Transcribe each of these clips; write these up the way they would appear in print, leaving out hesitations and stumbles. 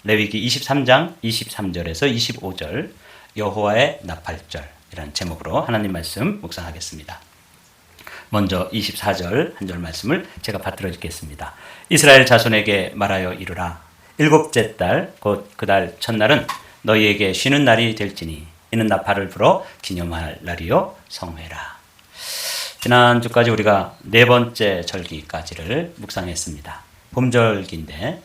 레위기 23장 23절에서 25절 여호와의 나팔절이라는 제목으로 하나님 말씀 묵상하겠습니다. 먼저 24절 한 절 말씀을 제가 받들어 읽겠습니다. 이스라엘 자손에게 말하여 이르라. 일곱째 달 곧 그 달 첫날은 너희에게 쉬는 날이 될지니 이는 나팔을 불어 기념할 날이요 성회라. 지난주까지 우리가 네 번째 절기까지를 묵상했습니다. 봄절기인데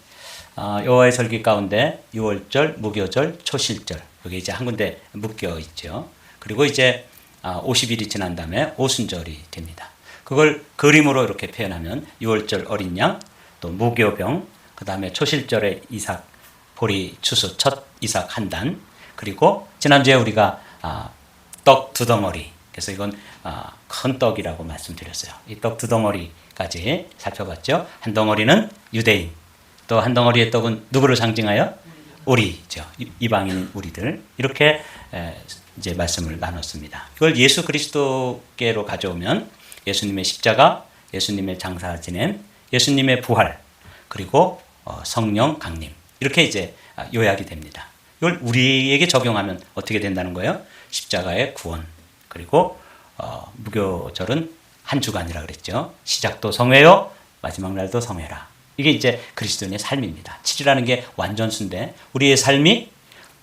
여호와의 절기 가운데 유월절, 무교절, 초실절 여기 이제 한 군데 묶여 있죠. 그리고 이제 50일이 지난 다음에 오순절이 됩니다. 그걸 그림으로 이렇게 표현하면 유월절 어린 양, 또 무교병, 그 다음에 초실절에 이삭 보리 추수 첫 이삭 한 단, 그리고 지난주에 우리가 떡 두 덩어리, 그래서 이건 큰 떡이라고 말씀드렸어요. 이 떡 두 덩어리까지 살펴봤죠. 한 덩어리는 유대인, 또 한 덩어리의 떡은 누구를 상징하여? 우리죠. 이방인 우리들. 이렇게 이제 말씀을 나눴습니다. 이걸 예수 그리스도께로 가져오면 예수님의 십자가, 예수님의 장사 지냄, 예수님의 부활, 그리고 성령 강림. 이렇게 이제 요약이 됩니다. 이걸 우리에게 적용하면 어떻게 된다는 거예요? 십자가의 구원, 그리고 무교절은 한 주간이라 그랬죠. 시작도 성회요, 마지막 날도 성회라. 이게 이제 그리스도인의 삶입니다. 7이라는 게 완전수인데 우리의 삶이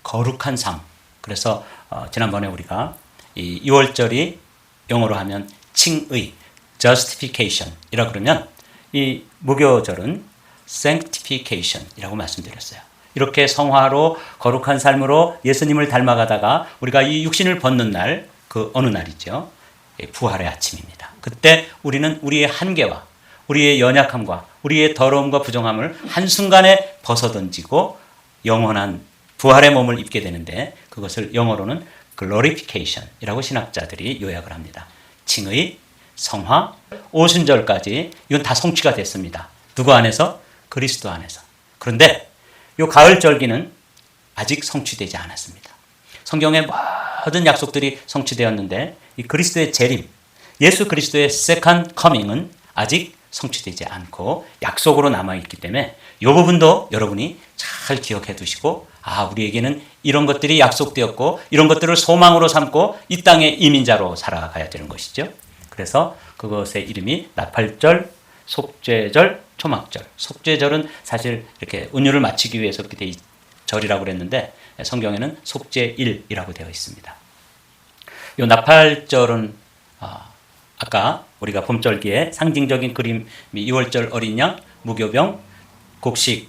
거룩한 삶. 그래서 지난번에 우리가 이 6월절이 영어로 하면 칭의, justification이라고 그러면 이 무교절은 sanctification이라고 말씀드렸어요. 이렇게 성화로 거룩한 삶으로 예수님을 닮아가다가 우리가 이 육신을 벗는 날, 그 어느 날이죠. 부활의 아침입니다. 그때 우리는 우리의 한계와 우리의 연약함과 우리의 더러움과 부정함을 한순간에 벗어던지고 영원한 부활의 몸을 입게 되는데 그것을 영어로는 glorification이라고 신학자들이 요약을 합니다. 칭의, 성화, 오순절까지 이건 다 성취가 됐습니다. 누구 안에서? 그리스도 안에서. 그런데 이 가을절기는 아직 성취되지 않았습니다. 성경의 모든 약속들이 성취되었는데 이 그리스도의 재림, 예수 그리스도의 second coming은 아직 성취되지 않고 약속으로 남아있기 때문에 이 부분도 여러분이 잘 기억해 두시고 우리에게는 이런 것들이 약속되었고 이런 것들을 소망으로 삼고 이 땅의 이민자로 살아가야 되는 것이죠. 그래서 그것의 이름이 나팔절, 속죄절, 초막절. 속죄절은 사실 이렇게 운율을 맞추기 위해서 그렇게 돼 절이라고 그랬는데 성경에는 속죄일이라고 되어 있습니다. 이 나팔절은 아까 우리가 봄절기에 상징적인 그림이 2월절 어린 양, 무교병, 곡식,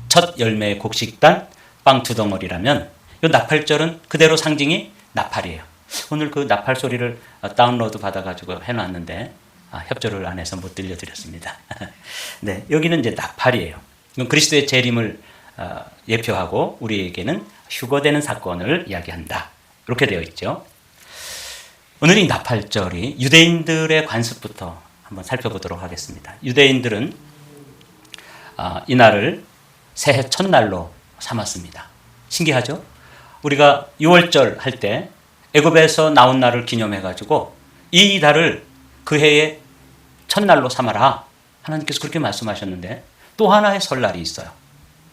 첫 열매의 곡식단, 빵 두 덩어리라면 이 나팔절은 그대로 상징이 나팔이에요. 오늘 그 나팔 소리를 다운로드 받아가지고 해놨는데 협조를 안 해서 못 들려드렸습니다. 네, 여기는 이제 나팔이에요. 이건 그리스도의 재림을 예표하고 우리에게는 휴거되는 사건을 이야기한다. 이렇게 되어 있죠. 오늘 이 나팔절이 유대인들의 관습부터 한번 살펴보도록 하겠습니다. 유대인들은 이 날을 새해 첫날로 삼았습니다. 신기하죠? 우리가 6월절 할 때 애굽에서 나온 날을 기념해가지고 이 달을 그 해의 첫날로 삼아라. 하나님께서 그렇게 말씀하셨는데 또 하나의 설날이 있어요.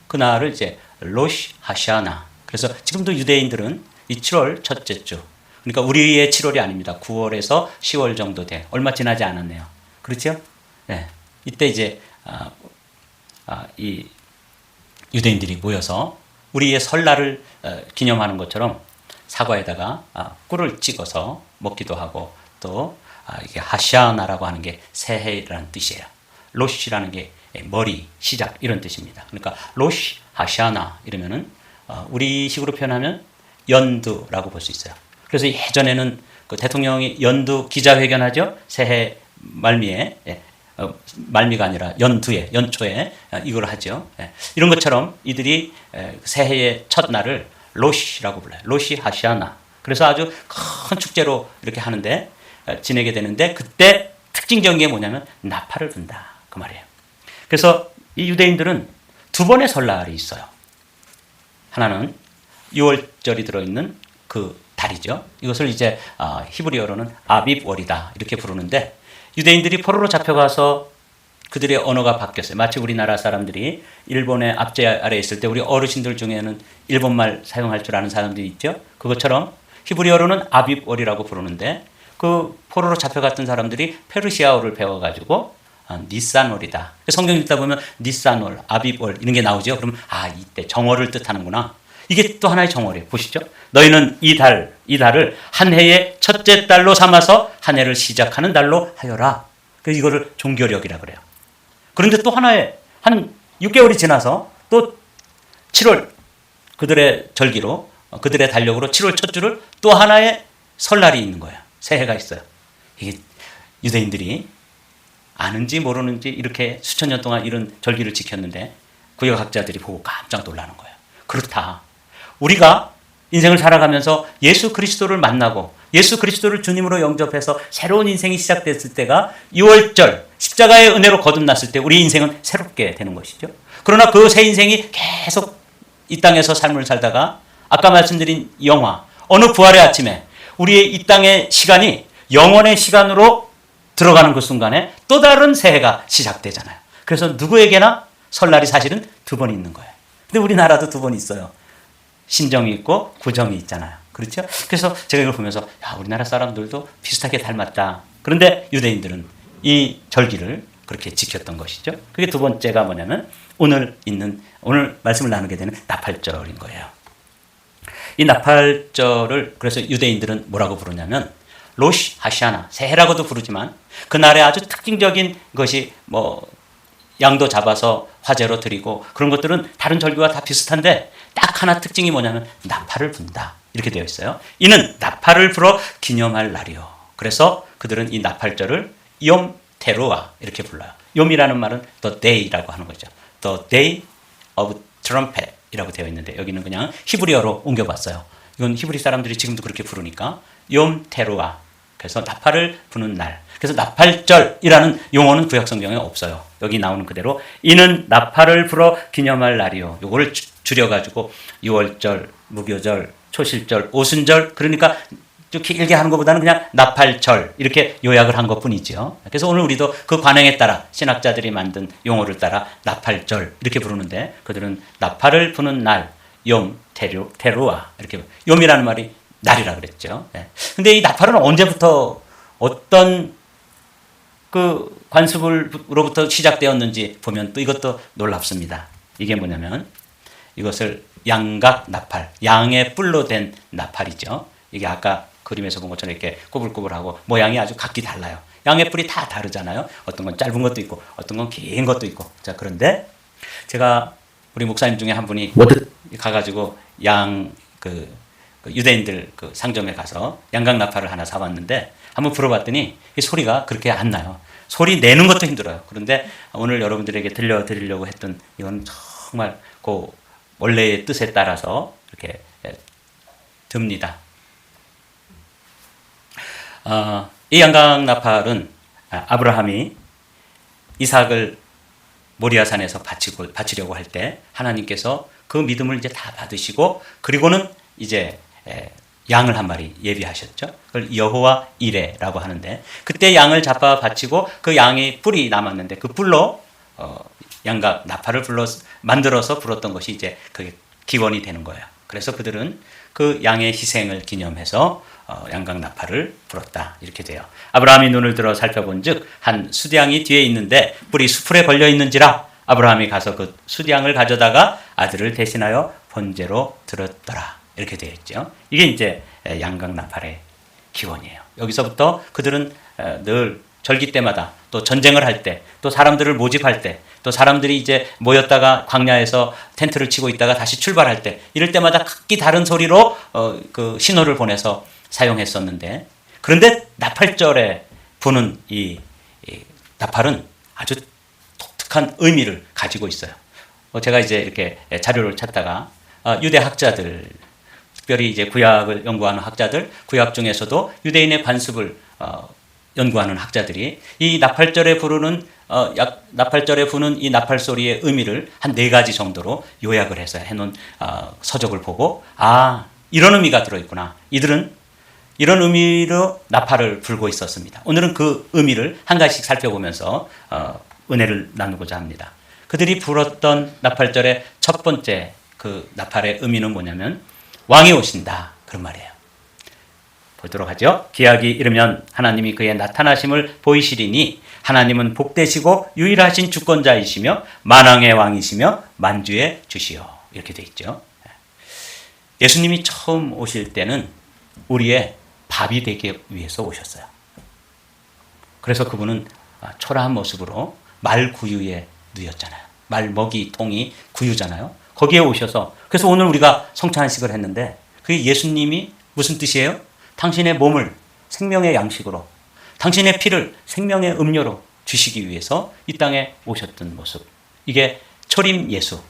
그 날을 이제 로시 하샤나. 그래서 지금도 유대인들은 이 7월 첫째 주, 그러니까 우리의 7월이 아닙니다. 9월에서 10월 정도 돼. 얼마 지나지 않았네요. 그렇죠? 네. 이때 이제 이 유대인들이 모여서 우리의 설날을 기념하는 것처럼 사과에다가 꿀을 찍어서 먹기도 하고 또 이게 하샤나라고 하는 게 새해라는 뜻이에요. 로시라는 게 머리, 시작 이런 뜻입니다. 그러니까 로시, 하샤나 이러면은 우리식으로 표현하면 연두라고 볼 수 있어요. 그래서 예전에는 그 대통령이 연두 기자회견하죠. 새해 말미에 말미가 아니라 연두에 연초에 이걸 하죠. 이런 것처럼 이들이 새해의 첫날을 로시라고 불러요. 로시 하샤나. 그래서 아주 큰 축제로 이렇게 하는데 지내게 되는데 그때 특징적인 게 뭐냐면 나팔을 분다 그 말이에요. 그래서 이 유대인들은 두 번의 설날이 있어요. 하나는 6월절이 들어있는 그 달이죠. 이것을 이제 히브리어로는 아빕월이다 이렇게 부르는데 유대인들이 포로로 잡혀가서 그들의 언어가 바뀌었어요. 마치 우리나라 사람들이 일본의 압제 아래에 있을 때 우리 어르신들 중에는 일본말 사용할 줄 아는 사람들이 있죠. 그것처럼 히브리어로는 아빕월이라고 부르는데 그 포로로 잡혀갔던 사람들이 페르시아어를 배워가지고 니산월이다. 성경 읽다 보면 니산월, 아빕월 이런 게 나오죠. 그럼 이때 정월을 뜻하는구나. 이게 또 하나의 정월이에요. 보시죠. 너희는 이 달을 한 해의 첫째 달로 삼아서 한 해를 시작하는 달로 하여라. 그래서 이거를 종교력이라 그래요. 그런데 또 하나의 한 6개월이 지나서 또 7월 그들의 절기로 그들의 달력으로 7월 첫 주를 또 하나의 설날이 있는 거예요. 새해가 있어요. 이게 유대인들이 아는지 모르는지 이렇게 수천 년 동안 이런 절기를 지켰는데 구역학자들이 보고 깜짝 놀라는 거예요. 그렇다. 우리가 인생을 살아가면서 예수 그리스도를 만나고 예수 그리스도를 주님으로 영접해서 새로운 인생이 시작됐을 때가 6월절 십자가의 은혜로 거듭났을 때 우리 인생은 새롭게 되는 것이죠. 그러나 그 새 인생이 계속 이 땅에서 삶을 살다가 아까 말씀드린 영화 어느 부활의 아침에 우리의 이 땅의 시간이 영원의 시간으로 들어가는 그 순간에 또 다른 새해가 시작되잖아요. 그래서 누구에게나 설날이 사실은 두 번 있는 거예요. 근데 우리나라도 두 번 있어요. 신정이 있고 구정이 있잖아요. 그렇죠? 그래서 제가 이걸 보면서 우리나라 사람들도 비슷하게 닮았다. 그런데 유대인들은 이 절기를 그렇게 지켰던 것이죠. 그게 두 번째가 뭐냐면 오늘 말씀을 나누게 되는 나팔절인 거예요. 이 나팔절을 그래서 유대인들은 뭐라고 부르냐면 로시 하샤나 새해라고도 부르지만 그날의 아주 특징적인 것이 양도 잡아서 화제로 드리고 그런 것들은 다른 절기와 다 비슷한데 딱 하나 특징이 뭐냐면 나팔을 분다. 이렇게 되어 있어요. 이는 나팔을 불어 기념할 날이요. 그래서 그들은 이 나팔절을 욤 테루아 이렇게 불러요. 욤이라는 말은 the day라고 하는 거죠. The day of trumpet 이라고 되어 있는데 여기는 그냥 히브리어로 옮겨봤어요. 이건 히브리 사람들이 지금도 그렇게 부르니까 욤 테루아. 그래서 나팔을 부는 날. 그래서 나팔절이라는 용어는 구약 성경에 없어요. 여기 나오는 그대로 이는 나팔을 불어 기념할 날이요. 요거를 줄여가지고 6월절, 무교절, 초실절, 오순절 그러니까 좀 길게 하는 것보다는 그냥 나팔절 이렇게 요약을 한 것뿐이죠. 그래서 오늘 우리도 그 관행에 따라 신학자들이 만든 용어를 따라 나팔절 이렇게 부르는데 그들은 나팔을 부는 날, 욤 테루아 이렇게 욤이라는 말이 날이라 그랬죠. 근데 이 나팔은 언제부터 어떤 그 관습으로부터 시작되었는지 보면 또 이것도 놀랍습니다. 이게 뭐냐면 이것을 양각 나팔, 양의 뿔로 된 나팔이죠. 이게 아까 그림에서 본 것처럼 이렇게 꼬불꼬불하고 모양이 아주 각기 달라요. 양의 뿔이 다 다르잖아요. 어떤 건 짧은 것도 있고 어떤 건 긴 것도 있고. 자, 그런데 제가 우리 목사님 중에 한 분이 가가지고 유대인들 그 상점에 가서 양각 나팔을 하나 사왔는데 한번 불어봤더니 이 소리가 그렇게 안 나요. 소리 내는 것도 힘들어요. 그런데 오늘 여러분들에게 들려드리려고 했던 이건 정말 그 원래의 뜻에 따라서 이렇게 듭니다. 이 양각 나팔은 아브라함이 이삭을 모리아산에서 바치려고 할 때 하나님께서 그 믿음을 이제 다 받으시고 그리고는 이제 양을 한 마리 예비하셨죠. 그걸 여호와 이레라고 하는데 그때 양을 잡아 바치고 그 양의 뿔이 남았는데 그 뿔로 양각 나팔을 만들어서 불었던 것이 이제 그게 기원이 되는 거예요. 그래서 그들은 그 양의 희생을 기념해서 양각 나팔을 불었다 이렇게 돼요. 아브라함이 눈을 들어 살펴본즉 한 수디양이 뒤에 있는데 뿔이 수풀에 걸려 있는지라 아브라함이 가서 그 수디양을 가져다가 아들을 대신하여 번제로 드렸더라 이렇게 되어 있죠. 이게 이제 양각 나팔의 기원이에요. 여기서부터 그들은 늘 절기 때마다 또 전쟁을 할 때 또 사람들을 모집할 때 또 사람들이 이제 모였다가 광야에서 텐트를 치고 있다가 다시 출발할 때 이럴 때마다 각기 다른 소리로 그 신호를 보내서 사용했었는데 그런데 나팔절에 부는 이 나팔은 아주 독특한 의미를 가지고 있어요. 제가 이제 이렇게 자료를 찾다가 유대 학자들 특별히 이제 구약을 연구하는 학자들 구약 중에서도 유대인의 관습을 연구하는 학자들이 이 나팔절에 부는 이 나팔 소리의 의미를 한 4가지 정도로 요약을 해서 해놓은 서적을 보고 이런 의미가 들어있구나. 이들은 이런 의미로 나팔을 불고 있었습니다. 오늘은 그 의미를 한 가지씩 살펴보면서 은혜를 나누고자 합니다. 그들이 불었던 나팔절의 첫 번째 그 나팔의 의미는 뭐냐면 왕이 오신다 그런 말이에요. 보도록 하죠. 기약이 이르면 하나님이 그의 나타나심을 보이시리니 하나님은 복되시고 유일하신 주권자이시며 만왕의 왕이시며 만주의 주시오. 이렇게 돼 있죠. 예수님이 처음 오실 때는 우리의 밥이 되기 위해서 오셨어요. 그래서 그분은 초라한 모습으로 말 구유에 누였잖아요. 말 먹이 통이 구유잖아요. 거기에 오셔서 그래서 오늘 우리가 성찬식을 했는데 그게 예수님이 무슨 뜻이에요? 당신의 몸을 생명의 양식으로 당신의 피를 생명의 음료로 주시기 위해서 이 땅에 오셨던 모습. 이게 초림 예수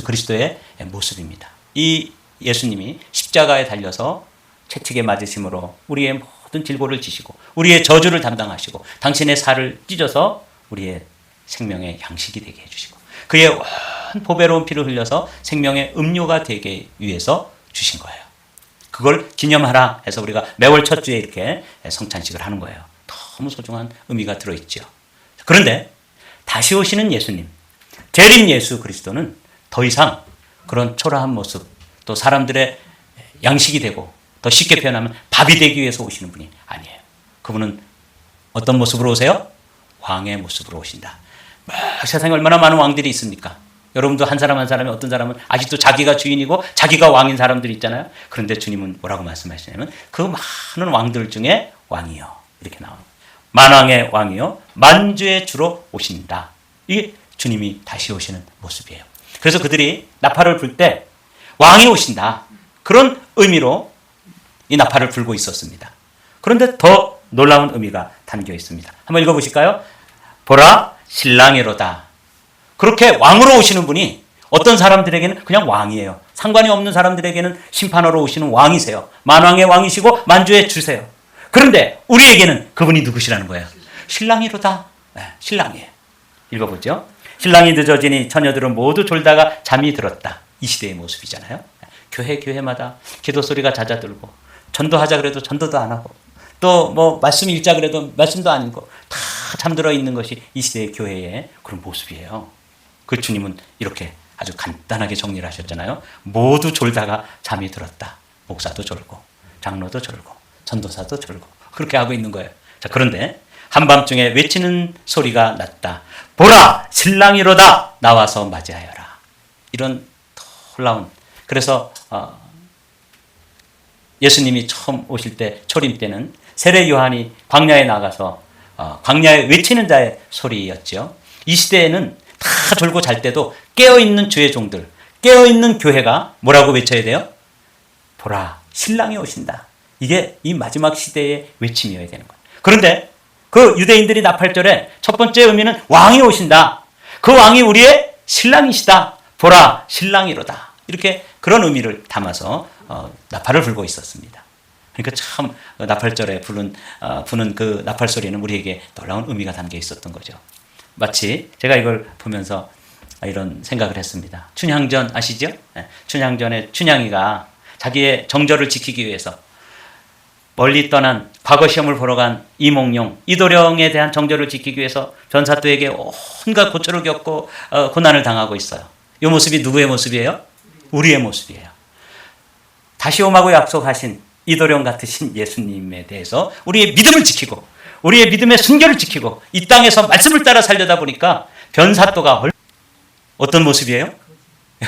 그리스도의 모습입니다. 이 예수님이 십자가에 달려서 채찍에 맞으심으로 우리의 모든 질고를 지시고 우리의 저주를 담당하시고 당신의 살을 찢어서 우리의 생명의 양식이 되게 해주시고 그의 온 보배로운 피를 흘려서 생명의 음료가 되기 위해서 주신 거예요. 그걸 기념하라 해서 우리가 매월 첫 주에 이렇게 성찬식을 하는 거예요. 너무 소중한 의미가 들어있죠. 그런데 다시 오시는 예수님, 재림 예수 그리스도는 더 이상 그런 초라한 모습 또 사람들의 양식이 되고 더 쉽게 표현하면 밥이 되기 위해서 오시는 분이 아니에요. 그분은 어떤 모습으로 오세요? 왕의 모습으로 오신다. 세상에 얼마나 많은 왕들이 있습니까? 여러분도 한 사람 한 사람이 어떤 사람은 아직도 자기가 주인이고 자기가 왕인 사람들이 있잖아요. 그런데 주님은 뭐라고 말씀하시냐면 그 많은 왕들 중에 왕이요. 이렇게 나옵니다. 만왕의 왕이요. 만주의 주로 오신다. 이게 주님이 다시 오시는 모습이에요. 그래서 그들이 나팔을 불 때 왕이 오신다. 그런 의미로 이 나팔을 불고 있었습니다. 그런데 더 놀라운 의미가 담겨 있습니다. 한번 읽어보실까요? 보라 신랑이로다. 그렇게 왕으로 오시는 분이 어떤 사람들에게는 그냥 왕이에요. 상관이 없는 사람들에게는 심판하러 오시는 왕이세요. 만왕의 왕이시고 만주의 주세요. 그런데 우리에게는 그분이 누구시라는 거예요? 신랑이로다. 네, 신랑이에요. 읽어보죠. 신랑이 늦어지니 처녀들은 모두 졸다가 잠이 들었다. 이 시대의 모습이잖아요. 교회마다 기도 소리가 잦아들고 전도하자 그래도 전도도 안 하고 또 뭐 말씀 읽자 그래도 말씀도 안 읽고 다 잠들어 있는 것이 이 시대의 교회의 그런 모습이에요. 그 주님은 이렇게 아주 간단하게 정리를 하셨잖아요. 모두 졸다가 잠이 들었다. 목사도 졸고 장로도 졸고 전도사도 졸고 그렇게 하고 있는 거예요. 자, 그런데 한밤중에 외치는 소리가 났다. 보라 신랑이로다. 나와서 맞이하여라. 이런 놀라운 그래서 예수님이 처음 오실 때 초림 때는 세례 요한이 광야에 나가서 광야에 외치는 자의 소리였죠. 이 시대에는 다 졸고 잘 때도 깨어있는 주의 종들, 깨어있는 교회가 뭐라고 외쳐야 돼요? 보라, 신랑이 오신다. 이게 이 마지막 시대의 외침이어야 되는 거예요. 그런데 그 유대인들이 나팔절에 첫 번째 의미는 왕이 오신다. 그 왕이 우리의 신랑이시다. 보라, 신랑이로다. 이렇게 그런 의미를 담아서 나팔을 불고 있었습니다. 그러니까 참 나팔절에 부는 그 나팔 소리는 우리에게 놀라운 의미가 담겨 있었던 거죠. 마치 제가 이걸 보면서 이런 생각을 했습니다. 춘향전 아시죠? 춘향전에 춘향이가 자기의 정절을 지키기 위해서 멀리 떠난 과거 시험을 보러 간 이몽룡, 이도령에 대한 정절을 지키기 위해서 변사또에게 온갖 고초를 겪고 고난을 당하고 있어요. 이 모습이 누구의 모습이에요? 우리의 모습이에요. 다시 오마고 약속하신 이도령 같으신 예수님에 대해서 우리의 믿음을 지키고 우리의 믿음의 순결을 지키고 이 땅에서 말씀을 따라 살려다 보니까 변사또가 어떤 모습이에요?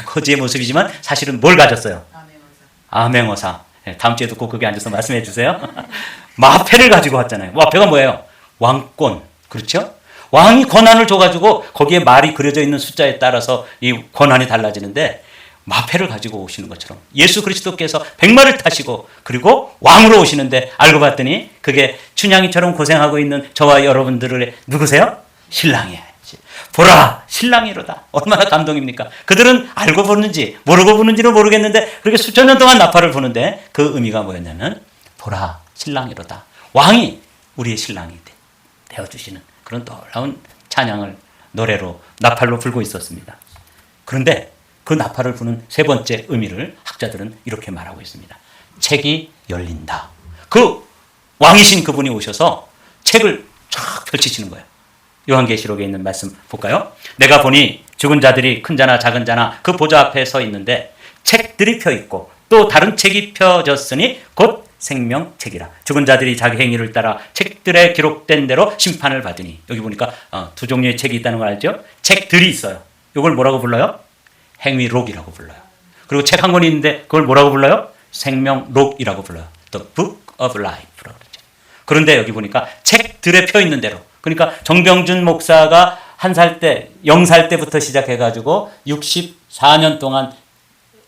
거지의 모습이지만 사실은 뭘 가졌어요? 암행어사. 다음 주에도 꼭 거기 앉아서 말씀해 주세요. 마패를 가지고 왔잖아요. 마패가 뭐예요? 왕권. 그렇죠? 왕이 권한을 줘가지고 거기에 말이 그려져 있는 숫자에 따라서 이 권한이 달라지는데 마패를 가지고 오시는 것처럼 예수 그리스도께서 백마를 타시고 그리고 왕으로 오시는데 알고 봤더니 그게 춘향이처럼 고생하고 있는 저와 여러분들의 누구세요? 신랑이에요. 보라 신랑이로다. 얼마나 감동입니까? 그들은 알고 부르는지 모르고 부르는지는 모르겠는데 그렇게 수천 년 동안 나팔을 부는데 그 의미가 뭐였냐면 보라 신랑이로다. 왕이 우리의 신랑이 되어주시는 그런 놀라운 찬양을 노래로 나팔로 불고 있었습니다. 그런데 그 나팔을 부는 세 번째 의미를 학자들은 이렇게 말하고 있습니다. 책이 열린다. 그 왕이신 그분이 오셔서 책을 쫙 펼치시는 거예요. 요한계시록에 있는 말씀 볼까요? 내가 보니 죽은 자들이 큰 자나 작은 자나 그 보좌 앞에 서 있는데 책들이 펴 있고 또 다른 책이 펴졌으니 곧 생명책이라. 죽은 자들이 자기 행위를 따라 책들에 기록된 대로 심판을 받으니. 여기 보니까 두 종류의 책이 있다는 걸 알죠? 책들이 있어요. 이걸 뭐라고 불러요? 행위록이라고 불러요. 그리고 책 한 권이 있는데 그걸 뭐라고 불러요? 생명록이라고 불러요. The Book of Life라고 그러죠. 그런데 여기 보니까 책들에 펴 있는 대로, 그러니까 정병준 목사가 1살 때, 0살 때부터 시작해가지고 64년 동안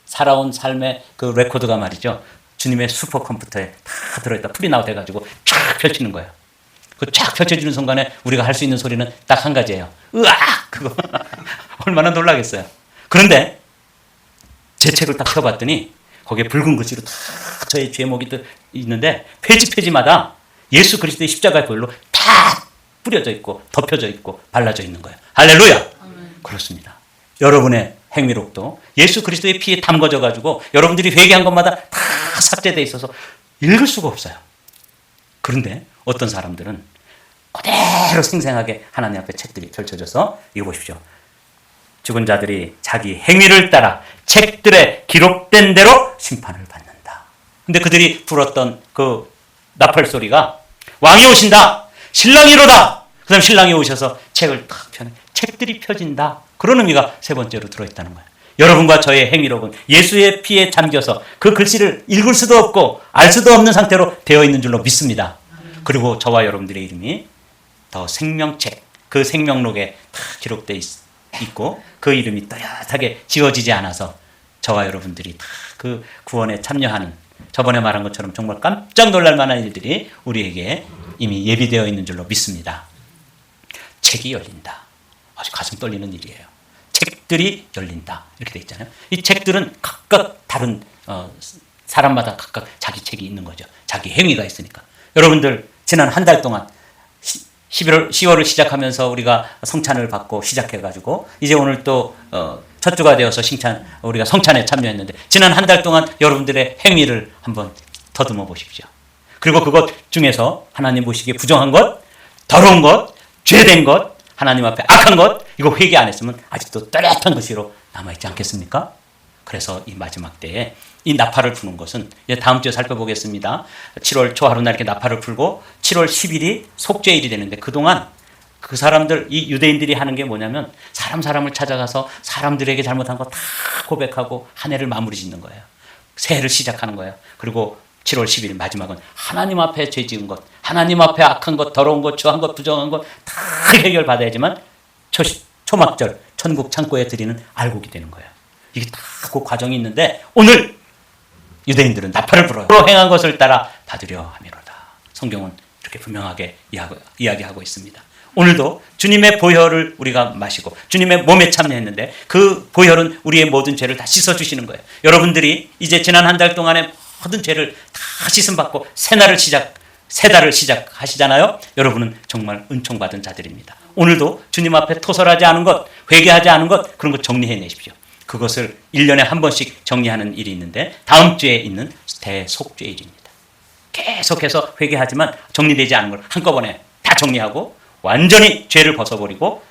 살아온 삶의 그 레코드가 말이죠. 주님의 슈퍼컴퓨터에 다 들어있다. 프린아웃 해가지고 쫙 펼치는 거예요. 그 쫙 펼쳐지는 순간에 우리가 할 수 있는 소리는 딱 한 가지예요. 으악! 그거. 얼마나 놀라겠어요. 그런데 제 책을 딱 펴봤더니 거기에 붉은 글씨로 다 저의 제목이 있는데 페이지마다 예수 그리스도의 십자가의 보혈로 다 뿌려져 있고 덮여져 있고 발라져 있는 거예요. 할렐루야! 그렇습니다. 여러분의 행위록도 예수 그리스도의 피에 담궈져 가지고 여러분들이 회개한 것마다 다 삭제돼 있어서 읽을 수가 없어요. 그런데 어떤 사람들은 그대로 생생하게 하나님 앞에 책들이 펼쳐져서 이거 보십시오. 죽은 자들이 자기 행위를 따라 책들에 기록된 대로 심판을 받는다. 근데 그들이 불었던 그 나팔 소리가 왕이 오신다. 신랑이로다. 그 다음 신랑이 오셔서 책을 탁 펴내. 책들이 펴진다. 그런 의미가 세 번째로 들어있다는 거예요. 여러분과 저의 행위록은 예수의 피에 잠겨서 그 글씨를 읽을 수도 없고 알 수도 없는 상태로 되어 있는 줄로 믿습니다. 그리고 저와 여러분들의 이름이 더 생명책, 그 생명록에 다 기록되어 있고 그 이름이 또렷하게 지워지지 않아서 저와 여러분들이 다 그 구원에 참여하는, 저번에 말한 것처럼 정말 깜짝 놀랄 만한 일들이 우리에게 이미 예비되어 있는 줄로 믿습니다. 책이 열린다. 아주 가슴 떨리는 일이에요. 책들이 열린다. 이렇게 돼 있잖아요. 이 책들은 각각 다른 사람마다 각각 자기 책이 있는 거죠. 자기 행위가 있으니까. 여러분들 지난 한 달 동안 10월을 시작하면서 우리가 성찬을 받고 시작해가지고 이제 오늘 또 첫 주가 되어서 우리가 성찬에 참여했는데 지난 한 달 동안 여러분들의 행위를 한번 더듬어 보십시오. 그리고 그것 중에서 하나님 보시기에 부정한 것, 더러운 것, 죄된 것, 하나님 앞에 악한 것, 이거 회개 안 했으면 아직도 또렷한 것으로 남아있지 않겠습니까? 그래서 이 마지막 때에 이 나팔을 부는 것은 다음 주에 살펴보겠습니다. 7월 초하루날 이렇게 나팔을 불고 7월 10일이 속죄일이 되는데 그동안 그 사람들, 이 유대인들이 하는 게 뭐냐면 사람을 찾아가서 사람들에게 잘못한 거 다 고백하고 한 해를 마무리 짓는 거예요. 새해를 시작하는 거예요. 그리고 7월 10일 마지막은 하나님 앞에 죄 지은 것, 하나님 앞에 악한 것, 더러운 것, 추한 것, 부정한 것 다 해결받아야지만 초막절, 천국 창고에 드리는 알곡이 되는 거예요. 이게 다 그 과정이 있는데 오늘 유대인들은 나팔을 불어요. 로 행한 것을 따라 받으려 함이로다. 성경은 이렇게 분명하게 이야기하고 있습니다. 오늘도 주님의 보혈을 우리가 마시고 주님의 몸에 참여했는데 그 보혈은 우리의 모든 죄를 다 씻어주시는 거예요. 여러분들이 이제 지난 한 달 동안의 모든 죄를 다 씻음받고 새 달을 시작하시잖아요. 여러분은 정말 은총받은 자들입니다. 오늘도 주님 앞에 토설하지 않은 것, 회개하지 않은 것, 그런 것 정리해내십시오. 그것을 1년에 한 번씩 정리하는 일이 있는데 다음 주에 있는 대속죄일입니다. 계속해서 회개하지만 정리되지 않은 걸 한꺼번에 다 정리하고 완전히 죄를 벗어버리고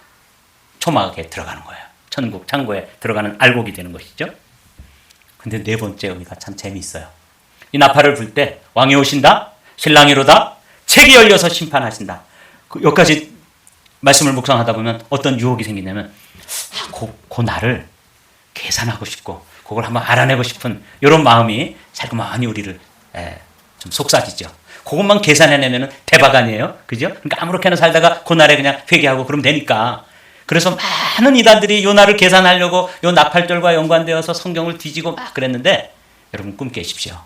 초막에 들어가는 거예요. 천국 창고에 들어가는 알곡이 되는 것이죠. 근데 네 번째 의미가 참 재미있어요. 이 나팔을 불 때 왕이 오신다, 신랑이로다, 책이 열려서 심판하신다. 여기까지 말씀을 묵상하다 보면 어떤 유혹이 생기냐면 그 날을 계산하고 싶고 그걸 한번 알아내고 싶은 이런 마음이 자꾸만 우리를 좀 속삭이죠. 그것만 계산해내면 대박 아니에요? 그죠? 그러니까 아무렇게나 살다가 그 날에 그냥 회개하고 그러면 되니까. 그래서 많은 이단들이 이 날을 계산하려고 이 나팔절과 연관되어서 성경을 뒤지고 막 그랬는데 여러분 꿈 깨십시오.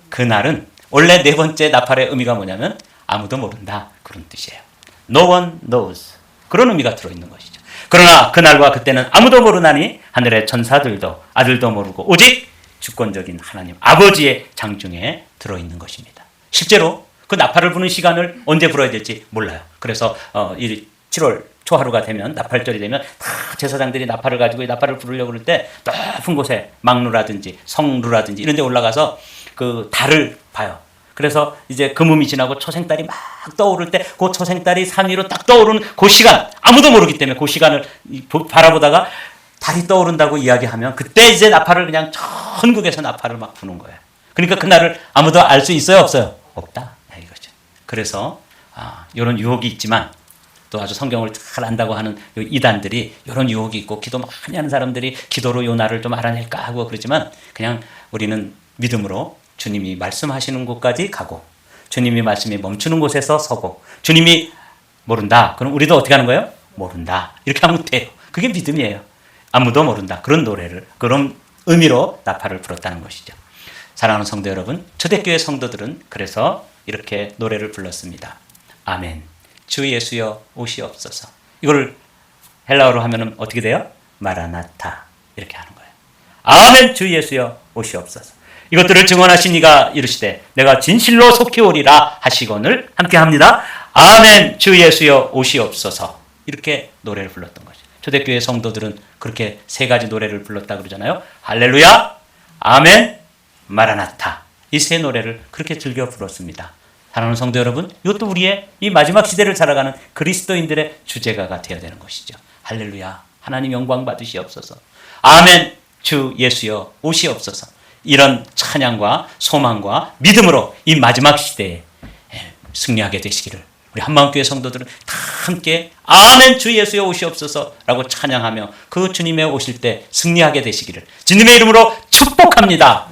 그 날은 원래 네 번째 나팔의 의미가 뭐냐면 아무도 모른다. 그런 뜻이에요. No one knows. 그런 의미가 들어있는 것이죠. 그러나 그날과 그때는 아무도 모르나니 하늘의 천사들도 아들도 모르고 오직 주권적인 하나님 아버지의 장중에 들어있는 것입니다. 실제로 그 나팔을 부는 시간을 언제 불어야 될지 몰라요. 그래서 7월 초하루가 되면 나팔절이 되면 다 제사장들이 나팔을 가지고 이 나팔을 부르려고 그럴 때 높은 곳에 망루라든지 성루라든지 이런 데 올라가서 그 달을 봐요. 그래서 이제 금음이 지나고 초생달이 막 떠오를 때 그 초생달이 산 위로 딱 떠오르는 그 시간, 아무도 모르기 때문에 그 시간을 바라보다가 달이 떠오른다고 이야기하면 그때 이제 나팔을 그냥 전국에서 나팔을 막 부는 거예요. 그러니까 그날을 아무도 알 수 있어요, 없어요? 없다. 이거죠. 그래서 이런 유혹이 있지만 또 아주 성경을 잘 안다고 하는 이단들이 이런 유혹이 있고 기도 많이 하는 사람들이 기도로 요 날을 좀 알아낼까 하고 그러지만 그냥 우리는 믿음으로 주님이 말씀하시는 곳까지 가고 주님이 말씀이 멈추는 곳에서 서고 주님이 모른다. 그럼 우리도 어떻게 하는 거예요? 모른다. 이렇게 하면 돼요. 그게 믿음이에요. 아무도 모른다. 그런 노래를 그런 의미로 나팔을 불었다는 것이죠. 사랑하는 성도 여러분, 초대교회 성도들은 그래서 이렇게 노래를 불렀습니다. 아멘. 주 예수여 오시옵소서. 이걸 헬라어로 하면은 어떻게 돼요? 마라나타. 이렇게 하는 거예요. 아멘. 주 예수여 오시옵소서. 이것들을 증언하신 이가 이르시되 내가 진실로 속히 오리라 하시거늘 함께 합니다. 아멘. 주 예수여 오시옵소서. 이렇게 노래를 불렀던 거죠. 초대교회 성도들은 그렇게 세 가지 노래를 불렀다 그러잖아요. 할렐루야, 아멘, 마라나타. 이 세 노래를 그렇게 즐겨 불렀습니다. 사랑하는 성도 여러분, 이것도 우리의 이 마지막 시대를 살아가는 그리스도인들의 주제가가 되어야 되는 것이죠. 할렐루야, 하나님 영광 받으시옵소서. 아멘, 주 예수여 오시옵소서. 이런 찬양과 소망과 믿음으로 이 마지막 시대에 승리하게 되시기를 우리 한마음교회 성도들은 다 함께 아멘 주 예수여 오시옵소서라고 찬양하며 그 주님의 오실 때 승리하게 되시기를 주님의 이름으로 축복합니다.